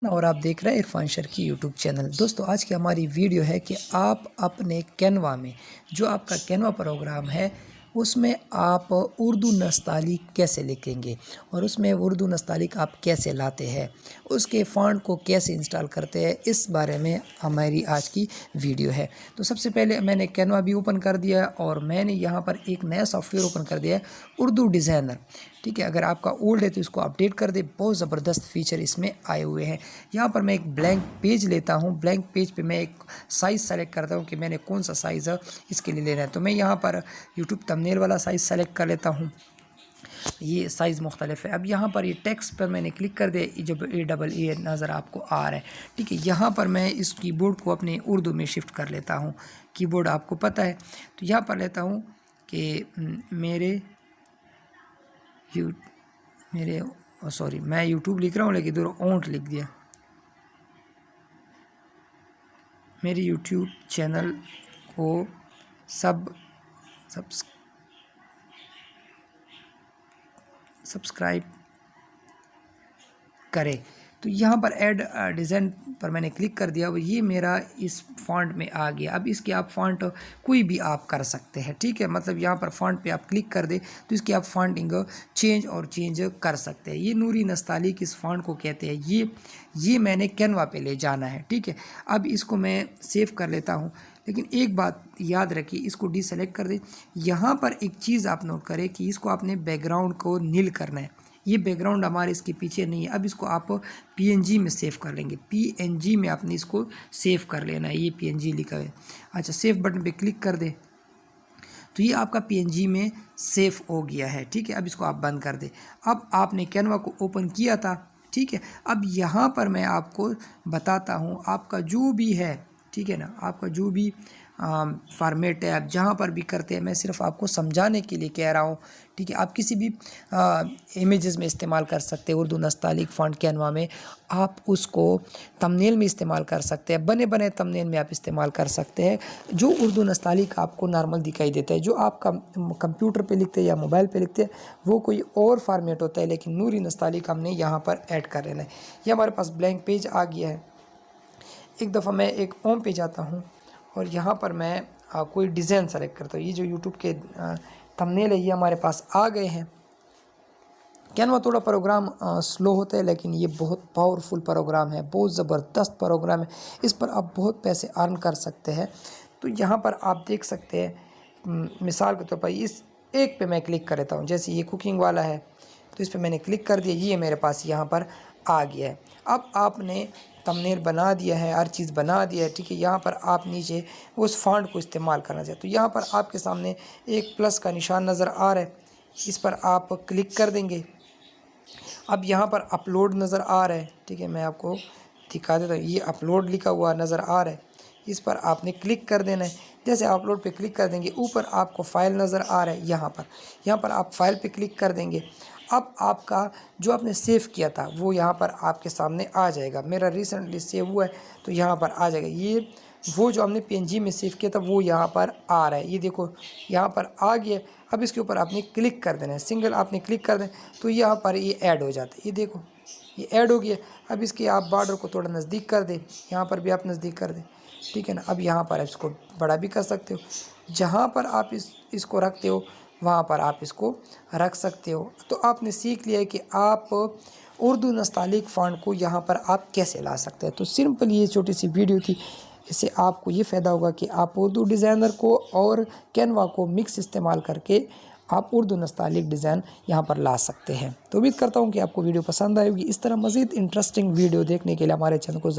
और आप देख रहे हैं इरफान शर्की यूट्यूब चैनल। दोस्तों आज की हमारी वीडियो है कि आप अपने कैनवा में जो आपका कैनवा प्रोग्राम है उसमें आप उर्दू नस्तालिक कैसे लिखेंगे और उसमें उर्दू नस्तालिक आप कैसे लाते हैं, उसके फ़ॉन्ट को कैसे इंस्टॉल करते हैं, इस बारे में हमारी आज की वीडियो है। तो सबसे पहले मैंने कैनवा भी ओपन कर दिया है और मैंने यहाँ पर एक नया सॉफ्टवेयर ओपन कर दिया है, उर्दू डिज़ाइनर। ठीक है, अगर आपका ओल्ड है तो इसको अपडेट कर दे, बहुत ज़बरदस्त फीचर इसमें आए हुए हैं। यहाँ पर मैं एक ब्लैंक पेज लेता हूँ, ब्लैंक पेज पे मैं एक साइज़ सेलेक्ट करता हूँ कि मैंने कौन सा साइज़ इसके लिए लेना है। तो मैं यहाँ पर यूट्यूब थंबनेल वाला साइज़ सेलेक्ट कर लेता हूँ, ये साइज़ मुख्तलिफ है। अब यहाँ पर ये टेक्स्ट पर मैंने क्लिक कर दिया, जब ए नज़र आपको आ रहा है। ठीक है, यहाँ पर मैं इस कीबोर्ड को अपने उर्दू में शिफ्ट कर लेता हूँ, कीबोर्ड आपको पता है। तो यहाँ पर लेता हूँ कि मैं यूट्यूब लिख रहा हूँ लेकिन इधर ओंट लिख दिया। मेरे यूट्यूब चैनल को सब्सक्राइब करें। तो यहाँ पर ऐड डिज़ाइन पर मैंने क्लिक कर दिया, वो ये मेरा इस फ़ॉन्ट में आ गया। अब इसके आप फ़ॉन्ट कोई भी आप कर सकते हैं। ठीक है, मतलब यहाँ पर फ़ॉन्ट पे आप क्लिक कर दे तो इसकी आप फ़ॉन्टिंग चेंज कर सकते हैं। ये नूरी नस्तालिक इस फ़ॉन्ट को कहते हैं। ये मैंने कैनवा पे ले जाना है। ठीक है, अब इसको मैं सेव कर लेता हूँ, लेकिन एक बात याद रखिए, इसको डीसेलेक्ट कर दे। यहाँ पर एक चीज़ आप नोट करें कि इसको आपने बैकग्राउंड को नील करना है। ये बैकग्राउंड हमारे इसके पीछे नहीं है। अब इसको आप पीएनजी में सेव कर लेंगे, पीएनजी में आपने इसको सेव कर लेना है। ये पीएनजी लिखा है। अच्छा, सेव बटन पे क्लिक कर दे तो ये आपका पीएनजी में सेव हो गया है। ठीक है, अब इसको आप बंद कर दे। अब आपने कैनवा को ओपन किया था। ठीक है, अब यहाँ पर मैं आपको बताता हूँ, आपका जो भी है, ठीक है ना, आपका जो भी फॉर्मेट है, आप जहाँ पर भी करते हैं, मैं सिर्फ आपको समझाने के लिए कह रहा हूँ। ठीक है, आप किसी भी इमेजेस में इस्तेमाल कर सकते हैं उर्दू नस्तालिक फ़ॉन्ट कैनवा में। आप उसको थंबनेल में इस्तेमाल कर सकते हैं, बने बने थंबनेल में आप इस्तेमाल कर सकते हैं। जो उर्दू नस्तालिक आपको नॉर्मल दिखाई देता है, जो आप कंप्यूटर पे लिखते हैं या मोबाइल पे लिखते हैं, वो कोई और फॉर्मेट होता है, लेकिन नूरी नस्तालिक हमने यहाँ पर ऐड कर लेना है। ये हमारे पास ब्लैंक पेज आ गया है। एक दफ़ा मैं एक होम पे जाता हूँ और यहाँ पर मैं कोई डिज़ाइन सेलेक्ट करता हूँ। ये जो यूट्यूब के थंबनेल है ये हमारे पास आ गए हैं। कैनवा थोड़ा प्रोग्राम स्लो होता है, लेकिन ये बहुत पावरफुल प्रोग्राम है, बहुत ज़बरदस्त प्रोग्राम है। इस पर आप बहुत पैसे अर्न कर सकते हैं। तो यहाँ पर आप देख सकते हैं, मिसाल के तौर पर इस एक पे मैं क्लिक कर लेता हूँ। जैसे ये कुकिंग वाला है तो इस पर मैंने क्लिक कर दिया, ये मेरे पास यहाँ पर आ गया है। अब आपने थंबनेल बना दिया है, हर चीज़ बना दिया है। ठीक है, यहाँ पर आप नीचे उस फ़ॉन्ट को इस्तेमाल करना चाहते तो यहाँ पर आपके सामने एक प्लस का निशान नज़र आ रहा है, इस पर आप क्लिक कर देंगे। अब यहाँ पर अपलोड नज़र आ रहा है। ठीक है, मैं आपको दिखा देता हूँ, ये अपलोड लिखा हुआ नज़र आ रहा है, इस पर आपने क्लिक कर देना है। जैसे अपलोड पे क्लिक कर देंगे, ऊपर आपको फ़ाइल नज़र आ रहा है, यहाँ पर आप फाइल पे क्लिक कर देंगे। अब आपका जो आपने सेव किया था वो यहाँ पर आपके सामने आ जाएगा। मेरा रिसेंटली सेव हुआ है तो यहाँ पर आ जाएगा। ये वो जो हमने पीएनजी में सेव किया था वो यहाँ पर आ रहा है, ये देखो यहाँ पर आ गया। अब इसके ऊपर आपने क्लिक कर देना है, सिंगल आपने क्लिक कर दें तो यहाँ पर ये ऐड हो जाता है। ये देखो ये ऐड हो गया। अब इसके आप बॉर्डर को थोड़ा नज़दीक कर दें, यहाँ पर भी आप नज़दीक कर दें। ठीक है ना, अब यहाँ पर इसको बड़ा भी कर सकते हो, जहाँ पर आप इसको रखते हो वहाँ पर आप इसको रख सकते हो। तो आपने सीख लिया है कि आप उर्दू नस्तालिक फ़ॉन्ट को यहाँ पर आप कैसे ला सकते हैं। तो सिंपल ये छोटी सी वीडियो थी, इससे आपको ये फ़ायदा होगा कि आप उर्दू डिज़ाइनर को और कैनवा को मिक्स इस्तेमाल करके आप उर्दू नस्तालिक डिज़ाइन यहाँ पर ला सकते हैं। तो उम्मीद करता हूँ कि आपको वीडियो पसंद आएगी। इस तरह मज़ीद इंटरेस्टिंग वीडियो देखने के लिए हमारे चैनल को